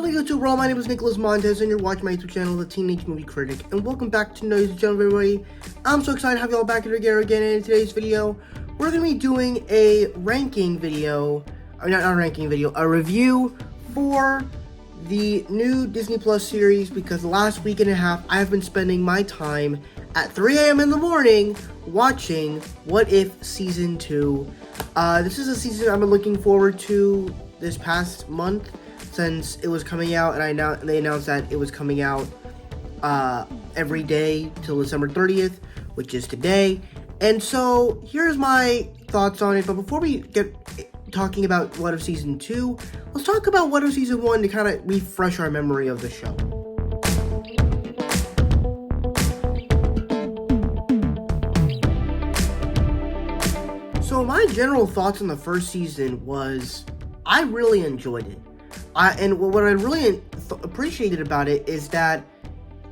Hello YouTube world, my name is Nicholas Montez and you're watching my YouTube channel, The Teenage Movie Critic, and welcome back to another YouTube channel, everybody. I'm so excited to have you all back here again, and in today's video, we're going to be doing a ranking video, not a ranking video, a review for the new Disney Plus series, because the last week and a half, I have been spending my time at 3 a.m. in the morning watching What If Season 2. This is a season I've been looking forward to this past month, since it was coming out, and they announced that it was coming out every day till December 30th, which is today. And so here's my thoughts on it. But before we get talking about What If Season 2, let's talk about What If Season 1 to kind of refresh our memory of the show. So my general thoughts on the first season was, I really enjoyed it. And what I really appreciated about it is that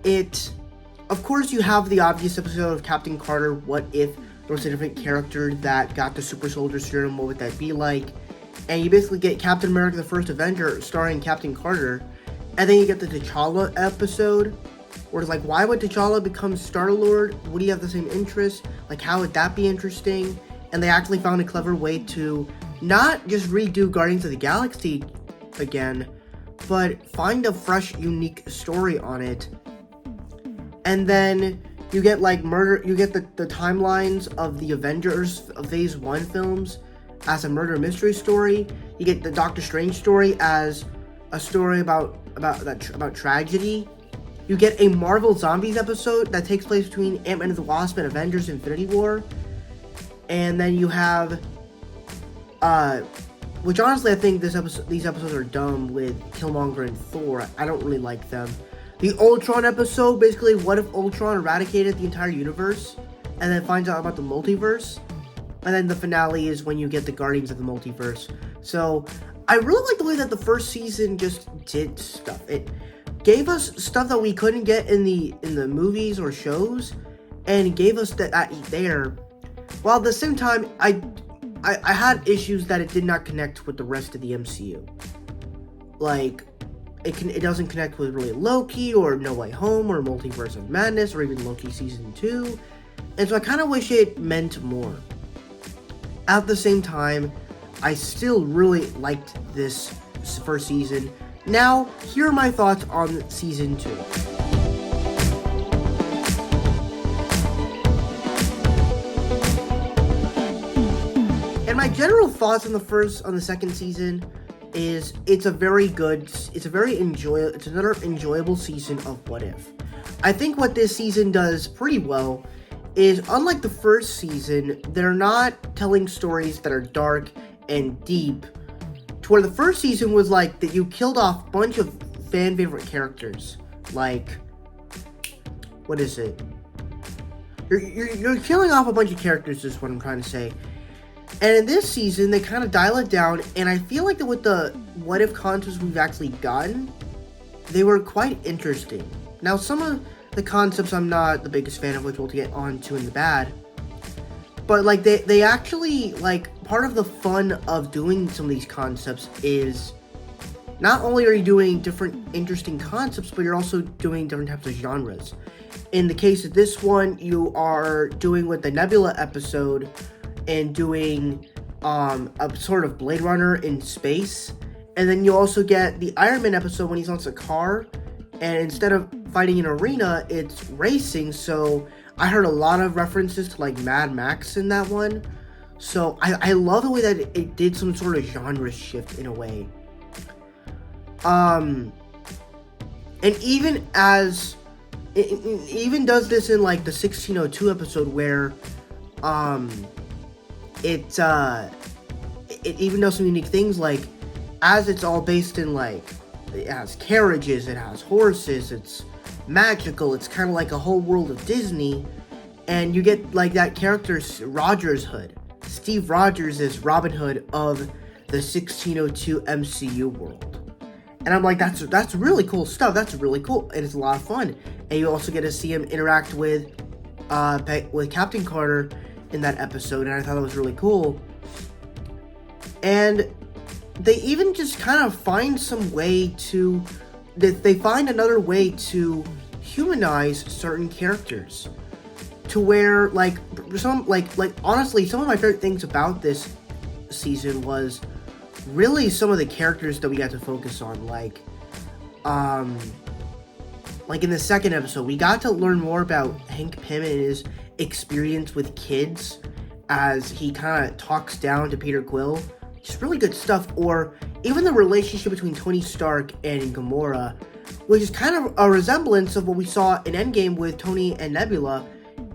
of course, you have the obvious episode of Captain Carter. What if there was a different character that got the super soldier serum? What would that be like? And you basically get Captain America: The First Avenger starring Captain Carter. And then you get the T'Challa episode, where it's like, why would T'Challa become Star-Lord? Would he have the same interests? Like, how would that be interesting? And they actually found a clever way to not just redo Guardians of the Galaxy again, but find a fresh, unique story on it. And then you get the timelines of the Avengers of Phase 1 films as a murder mystery story. You get the Doctor Strange story as a story about tragedy. You get a Marvel Zombies episode that takes place between Ant-Man and the Wasp and Avengers Infinity War. And then you have which honestly, I think these episodes are dumb with Killmonger and Thor. I don't really like them. The Ultron episode, basically, what if Ultron eradicated the entire universe and then finds out about the multiverse? And then the finale is when you get the Guardians of the Multiverse. So, I really like the way that the first season just did stuff. It gave us stuff that we couldn't get in the movies or shows, and gave us that there. While at the same time, I had issues that it did not connect with the rest of the MCU. Like, it doesn't connect with really Loki, or No Way Home, or Multiverse of Madness, or even Loki Season 2. And so I kind of wish it meant more. At the same time, I still really liked this first season. Now, here are my thoughts on Season 2. And my general thoughts on the second season is it's another enjoyable season of What If. I think what this season does pretty well is, unlike the first season, they're not telling stories that are dark and deep, to where the first season was like that you killed off a bunch of fan favorite characters. Like, what is it? You're killing off a bunch of characters, is what I'm trying to say. And in this season, they kind of dial it down, and I feel like that with the What If concepts we've actually gotten, they were quite interesting. Now, some of the concepts I'm not the biggest fan of, which we'll get on to in the bad, but like they actually, like, part of the fun of doing some of these concepts is not only are you doing different interesting concepts, but you're also doing different types of genres. In the case of this one, you are doing with the Nebula episode, and doing a sort of Blade Runner in space. And then you also get the Iron Man episode when he's on Sakaar, and instead of fighting in an arena, it's racing. So I heard a lot of references to like Mad Max in that one. So I love the way that it did some sort of genre shift in a way. And even as it even does this in like the 1602 episode, where it even does some unique things, like, as it's all based in, like, it has carriages, it has horses, it's magical, it's kind of like a whole world of Disney, and you get, like, that character, Rogers Hood. Steve Rogers is Robin Hood of the 1602 MCU world. And I'm like, that's really cool stuff, that's really cool, and it's a lot of fun. And you also get to see him interact with Captain Carter in that episode, and I thought it was really cool. And they even just kind of find some way to, they find another way to humanize certain characters, to where like honestly, some of my favorite things about this season was really some of the characters that we got to focus on, like in the second episode, we got to learn more about Hank Pym and his experience with kids as he kind of talks down to Peter Quill. Just really good stuff. Or even the relationship between Tony Stark and Gamora, which is kind of a resemblance of what we saw in Endgame with Tony and Nebula.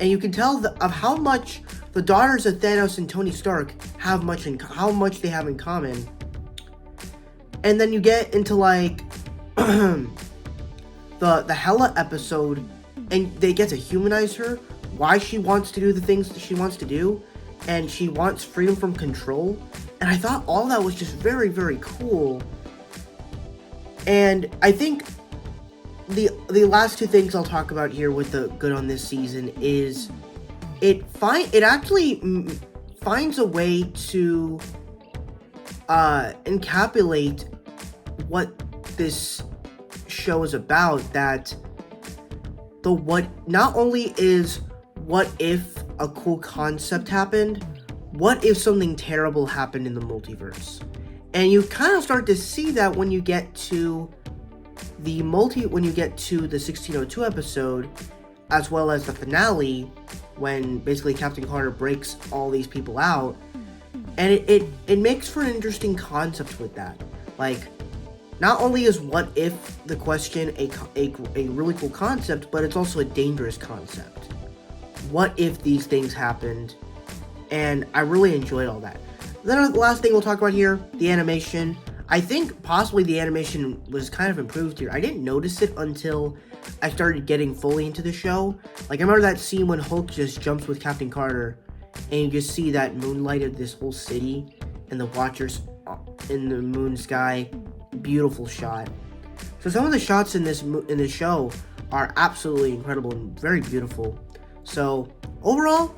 And you can tell of how much the daughters of Thanos and Tony Stark have how much they have in common. And then you get into like the Hela episode, and they get to humanize her, why she wants to do the things that she wants to do, and she wants freedom from control. And I thought all that was just very, very cool. And I think the last two things I'll talk about here with the good on this season is it actually finds a way to encapsulate what this show is about. That not only is what if a cool concept happened, what if something terrible happened in the multiverse? And you kind of start to see that when you get to the 1602 episode, as well as the finale, when basically Captain Carter breaks all these people out. And it makes for an interesting concept with that. Like, not only is what if the question a really cool concept, but it's also a dangerous concept. What if these things happened? And I really enjoyed all that. Then the last thing we'll talk about here, the animation. I think possibly the animation was kind of improved here. I didn't notice it until I started getting fully into the show. Like, I remember that scene when Hulk just jumps with Captain Carter, and you just see that moonlight of this whole city, and the Watchers in the moon sky. Beautiful shot. So some of the shots in this show are absolutely incredible and very beautiful. So overall,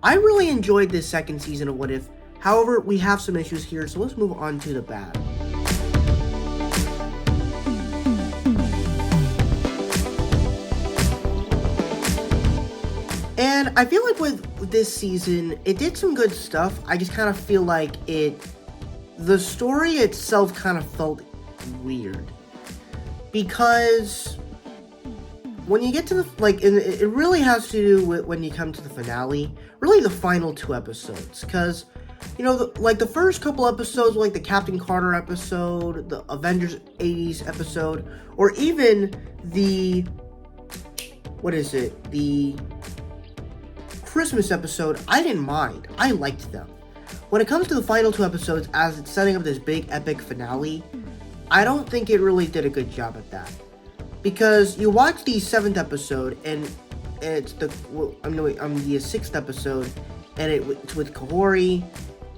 I really enjoyed this second season of What If. However, we have some issues here, so let's move on to the bad. And I feel like with this season, it did some good stuff. I just kind of feel like the story itself kind of felt weird. Because when you get to it really has to do with when you come to the finale, really the final two episodes. Because, the first couple episodes, like the Captain Carter episode, the Avengers 80s episode, or even the Christmas episode, I didn't mind. I liked them. When it comes to the final two episodes, as it's setting up this big epic finale, I don't think it really did a good job at that. Because you watch the 7th episode, and it's the 6th episode, and it's with Kahori,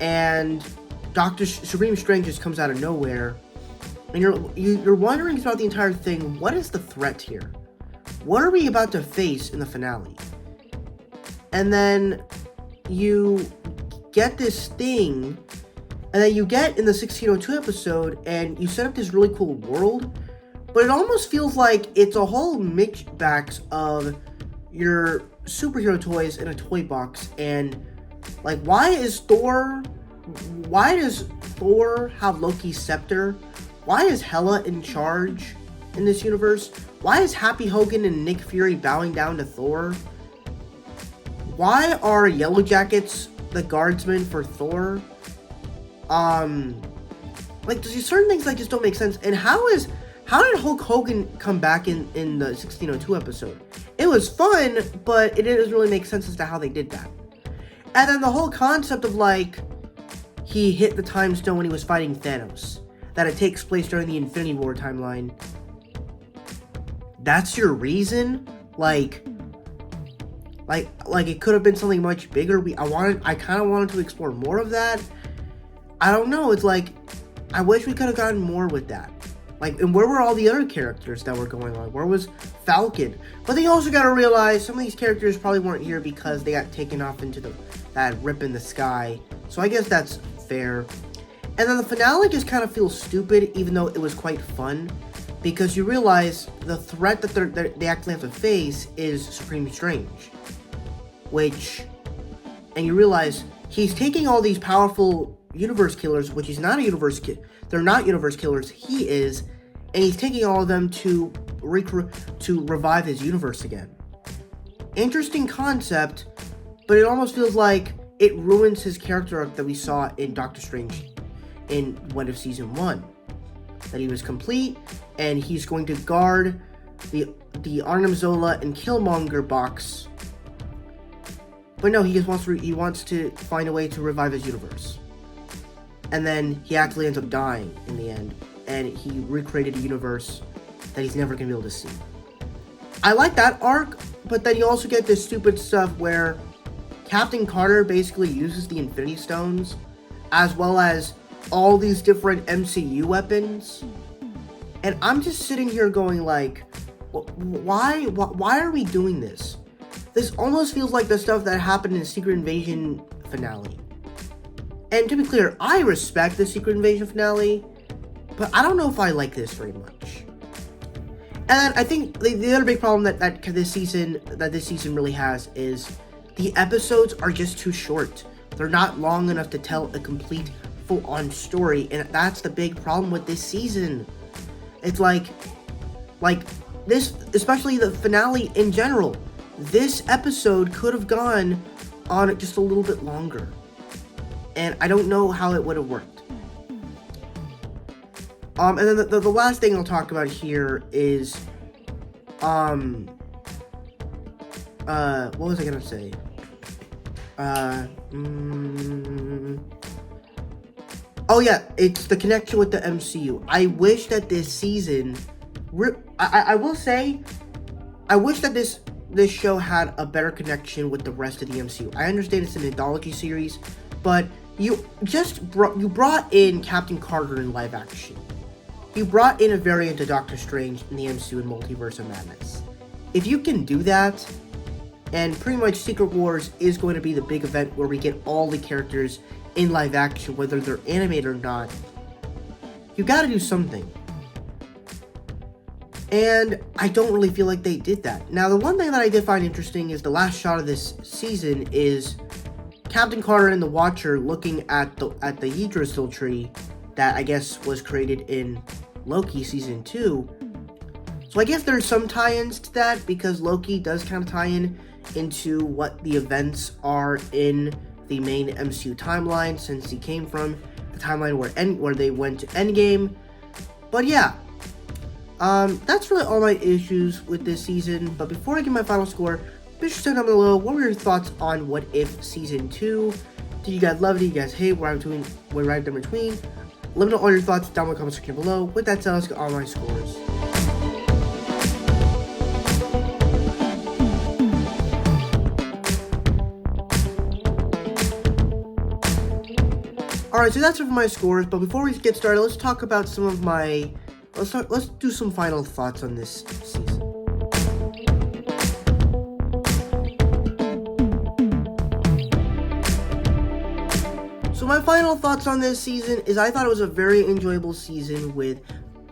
and Doctor Supreme Strange just comes out of nowhere, and you're wondering throughout the entire thing, what is the threat here? What are we about to face in the finale? And then you get this thing, and then you get in the 1602 episode, and you set up this really cool world, but it almost feels like it's a whole mix of your superhero toys in a toy box. And like, why does Thor have Loki's scepter? Why is Hela in charge in this universe? Why is Happy Hogan and Nick Fury bowing down to Thor? Why are Yellow Jackets the guardsmen for Thor? There's certain things that just don't make sense. And how did Hulk Hogan come back in the 1602 episode? It was fun, but it didn't really make sense as to how they did that. And then the whole concept of, he hit the time stone when he was fighting Thanos, that it takes place during the Infinity War timeline. That's your reason? Like it could have been something much bigger. I kind of wanted to explore more of that. I don't know. It's like, I wish we could have gotten more with that. And where were all the other characters that were going on? Where was Falcon? But then you also got to realize some of these characters probably weren't here because they got taken off into that rip in the sky. So I guess that's fair. And then the finale just kind of feels stupid, even though it was quite fun, because you realize the threat that they actually have to face is Supreme Strange, and you realize he's taking all these powerful universe killers, which he's not a universe they're not universe killers, he is, and he's taking all of them to revive his universe again. Interesting concept, but it almost feels like it ruins his character arc that we saw in Doctor Strange in What If Season 1. That he was complete, and he's going to guard the Arnim Zola and Killmonger box. But no, he wants to find a way to revive his universe. And then he actually ends up dying in the end, and he recreated a universe that he's never going to be able to see. I like that arc, but then you also get this stupid stuff where Captain Carter basically uses the Infinity Stones, as well as all these different MCU weapons. And I'm just sitting here going like, why are we doing this? This almost feels like the stuff that happened in the Secret Invasion finale. And to be clear, I respect the Secret Invasion finale, but I don't know if I like this very much. And I think the other big problem that this season really has is the episodes are just too short. They're not long enough to tell a complete, full-on story, and that's the big problem with this season. It's like this, especially the finale in general. This episode could have gone on just a little bit longer, and I don't know how it would have worked. And then the last thing I'll talk about here is, what was I gonna say? Oh yeah, it's the connection with the MCU. I wish that this season, I will say, I wish that this show had a better connection with the rest of the MCU. I understand it's an anthology series, but you brought in Captain Carter in live action. You brought in a variant of Doctor Strange in the MCU and Multiverse of Madness. If you can do that, and pretty much Secret Wars is going to be the big event where we get all the characters in live action, whether they're animated or not, you gotta do something. And I don't really feel like they did that. Now, the one thing that I did find interesting is the last shot of this season is Captain Carter and the Watcher looking at the Yggdrasil tree that I guess was created in Loki Season 2. So I guess there's some tie-ins to that, because Loki does kind of tie into what the events are in the main MCU timeline, since he came from the timeline where they went to Endgame. But yeah, that's really all my issues with this season. But before I give my final score, be sure to tell down below, what were your thoughts on What If Season 2? Did you guys love it? Did you guys hate? What right in between? Let me know all your thoughts down in the comment section below. With that said, let's get all my scores. Alright, so that's it for my scores, but before we get started, let's talk about some of my... Let's do some final thoughts on this season. So my final thoughts on this season is I thought it was a very enjoyable season with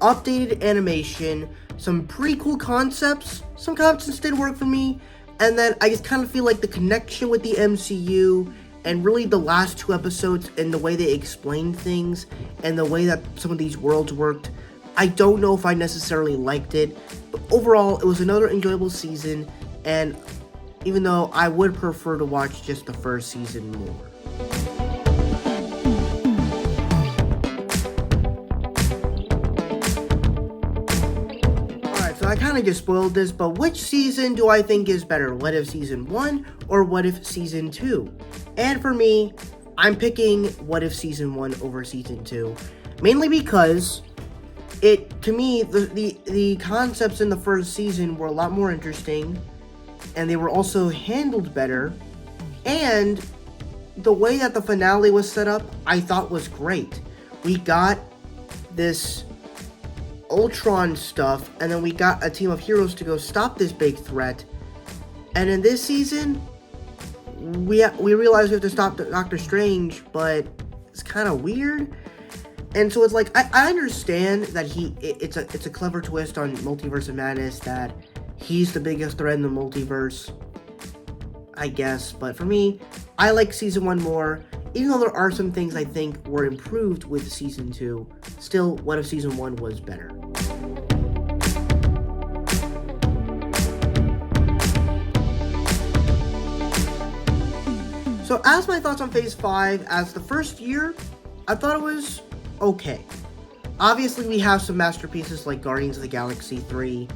updated animation, some pretty cool concepts. Some concepts did work for me, and then I just kind of feel like the connection with the MCU and really the last two episodes and the way they explained things and the way that some of these worlds worked, I don't know if I necessarily liked it, but overall it was another enjoyable season, and even though I would prefer to watch just the first season more. So I kind of just spoiled this, but which season do I think is better? What If Season 1 or What If Season 2? And for me, I'm picking What If Season 1 over Season 2. Mainly because, to me, the concepts in the first season were a lot more interesting, and they were also handled better, and the way that the finale was set up, I thought was great. We got this Ultron stuff, and then we got a team of heroes to go stop this big threat. And in this season, we realize we have to stop Doctor Strange, but it's kind of weird. And so it's like, I understand that it's a clever twist on Multiverse of Madness that he's the biggest threat in the multiverse, I guess. But for me, I like Season 1 more. Even though there are some things I think were improved with Season 2, still, What If Season 1 was better. So as my thoughts on Phase 5, as the first year, I thought it was okay. Obviously, we have some masterpieces like Guardians of the Galaxy 3.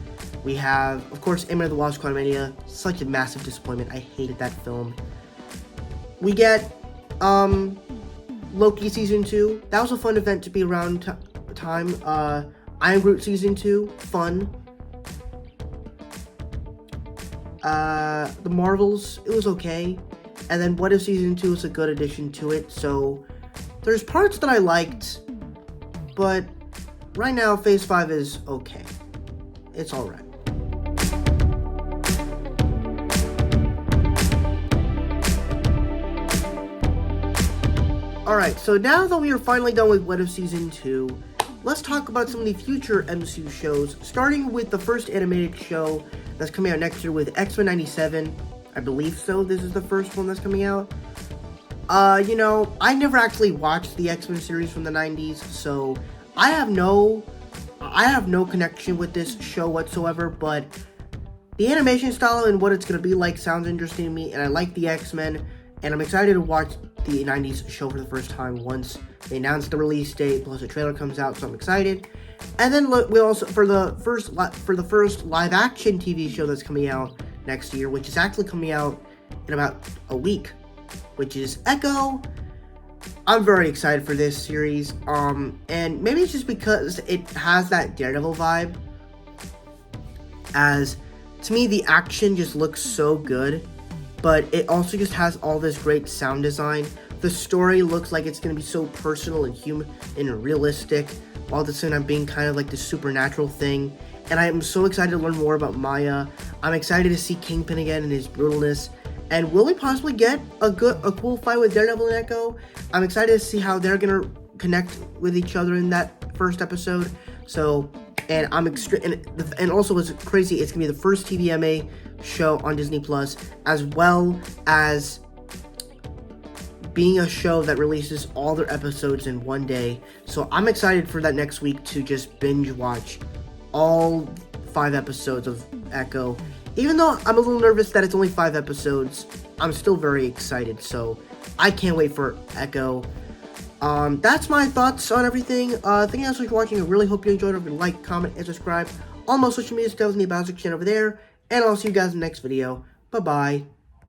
We have, of course, Ant-Man and the Wasp: Quantumania. Such a massive disappointment. I hated that film. We get Loki Season 2. That was a fun event to be around time. Iron Groot Season 2. Fun. The Marvels. It was okay. And then What If Season 2 is a good addition to it. So there's parts that I liked. But right now, Phase 5 is okay. It's alright. Alright, so now that we are finally done with What If Season 2, let's talk about some of the future MCU shows, starting with the first animated show that's coming out next year with X-Men 97. I believe so. This is the first one that's coming out. You know, I never actually watched the X-Men series from the 90s, so I have no connection with this show whatsoever, but the animation style and what it's going to be like sounds interesting to me, and I like the X-Men, and I'm excited to watch the 90s show for the first time once they announce the release date, plus the trailer comes out, so I'm excited. And then we also, for the first live-action TV show that's coming out next year, which is actually coming out in about a week, which is Echo. I'm very excited for this series, and maybe it's just because it has that Daredevil vibe, as, to me, the action just looks so good, but it also just has all this great sound design. The story looks like it's going to be so personal and human and realistic, while at the same time being kind of like the supernatural thing. And I am so excited to learn more about Maya. I'm excited to see Kingpin again and his brutalness. And will we possibly get a cool fight with Daredevil and Echo? I'm excited to see how they're gonna connect with each other in that first episode. So, and and also what's crazy, it's gonna be the first TVMA show on Disney Plus, as well as being a show that releases all their episodes in one day. So I'm excited for that next week to just binge watch all 5 episodes of Echo. Even though I'm a little nervous that it's only 5 episodes, I'm still very excited, so I can't wait for Echo. That's my thoughts on everything. Thank you guys for watching. I really hope you enjoyed it. Like, comment, and subscribe. All my social media stuff is in the about section over there. And I'll see you guys in the next video. Bye-bye.